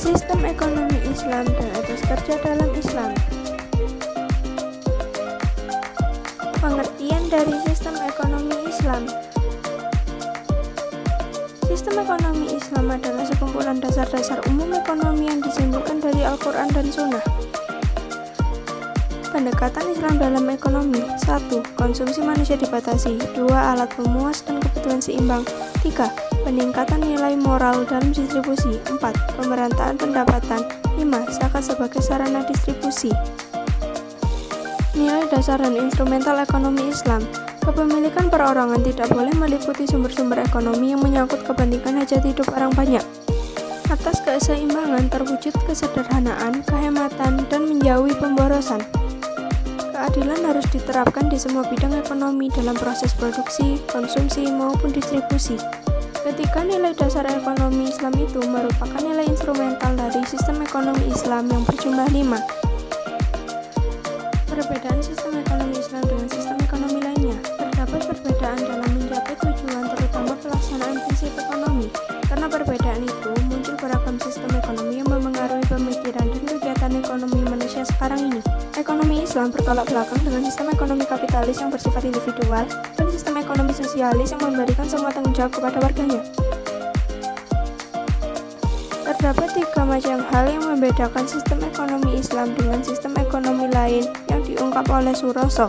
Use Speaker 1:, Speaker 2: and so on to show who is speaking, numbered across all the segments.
Speaker 1: Sistem ekonomi Islam dan etos kerja dalam Islam. Pengertian dari sistem ekonomi Islam. Sistem ekonomi Islam adalah sekumpulan dasar-dasar umum ekonomi yang disimpulkan dari Al-Quran dan Sunnah. Pendekatan Islam dalam ekonomi. 1. Konsumsi manusia dibatasi. 2. Alat pemuas dan kebutuhan seimbang. 3. Peningkatan nilai moral dalam distribusi. 4. Pemerataan pendapatan. 5. Zakat sebagai sarana distribusi. Nilai dasar dan instrumental ekonomi Islam. Kepemilikan perorangan tidak boleh meliputi sumber-sumber ekonomi yang menyangkut kepentingan hajat hidup orang banyak. Atas keseimbangan terwujud kesederhanaan, kehematan, dan menjauhi pemborosan. Keadilan harus diterapkan di semua bidang ekonomi dalam proses produksi, konsumsi, maupun distribusi. Ketiga nilai dasar ekonomi Islam itu merupakan nilai instrumental dari sistem ekonomi Islam yang berjumlah 5. Perbedaan sistem ekonomi Islam dengan sistem ekonomi lainnya. Terdapat perbedaan dalam mencapai tujuan, terutama pelaksanaan prinsip ekonomi. Karena perbedaan itu, muncul beragam sistem ekonomi yang memengaruhi pemikiran dan kegiatan ekonomi manusia sekarang ini. Ekonomi Islam bertolak belakang dengan sistem ekonomi kapitalis yang bersifat individual dan sistem ekonomi sosialis yang memberikan semua tanggung jawab kepada warganya. Terdapat 3 macam hal yang membedakan sistem ekonomi Islam dengan sistem ekonomi lain yang diungkap oleh Suroso.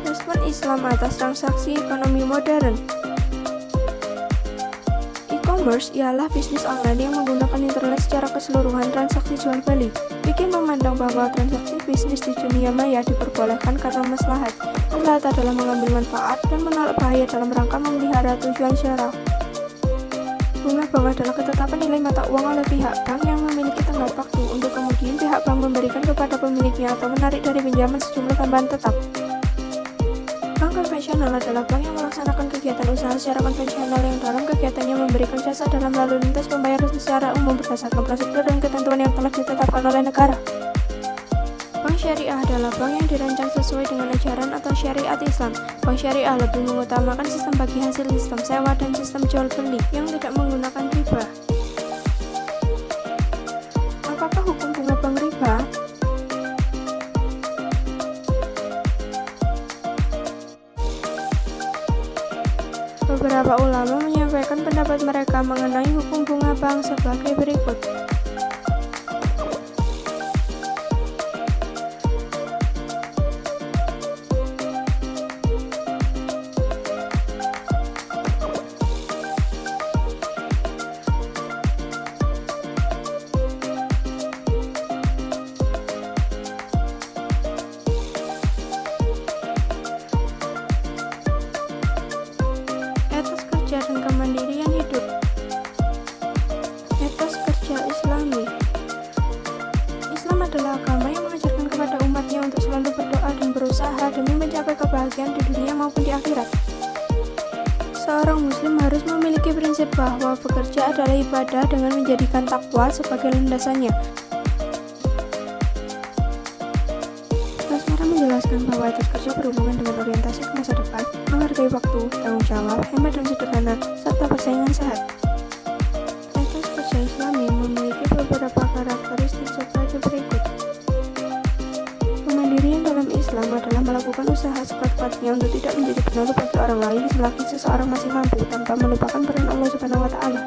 Speaker 1: Respon Islam atas transaksi ekonomi modern. E-commerce ialah bisnis online yang menggunakan internet secara keseluruhan transaksi jual beli. Vicky memandang bahwa transaksi bisnis di dunia maya diperbolehkan karena maslahat. Maslahat adalah mengambil manfaat dan menolak bahaya dalam rangka memelihara tujuan syara. Bunga bank adalah ketetapan nilai mata uang oleh pihak bank yang memiliki tenggat waktu untuk kemudian pihak bank memberikan kepada pemiliknya atau menarik dari pinjaman sejumlah tambahan tetap. Bank konvensional adalah bank yang melaksanakan kegiatan usaha secara konvensional yang dalam kegiatannya memberikan jasa dalam lalu lintas pembayaran secara umum berdasarkan prosedur dan ketentuan yang telah ditetapkan oleh negara. Bank syariah adalah bank yang dirancang sesuai dengan ajaran atau syariat Islam. Bank syariah lebih mengutamakan sistem bagi hasil, sistem sewa, dan sistem jual beli yang tidak menggunakan riba. Apakah hukum bunga bank riba? Beberapa ulama menyampaikan pendapat mereka mengenai hukum bunga bank sebagai berikut. Dan kemandirian hidup. Etos kerja Islami. Islam adalah agama yang mengajarkan kepada umatnya untuk selalu berdoa dan berusaha demi mencapai kebahagiaan di dunia maupun di akhirat. Seorang muslim harus memiliki prinsip bahwa bekerja adalah ibadah dengan menjadikan takwa sebagai landasannya. Tasmara menjelaskan bahwa etos kerja berhubungan dengan orientasi ke masa depan, menghargai waktu, tanggung jawab, hemat dan sederhana, serta persaingan sehat. Etos kerja Islami memiliki beberapa karakteristik sebagai berikut. Kemandirian dalam Islam adalah melakukan usaha sekuat-kuatnya untuk tidak menjadi penolong bagi orang lain selagi seseorang masih mampu tanpa melupakan peran Allah Subhanahu wa Ta'ala.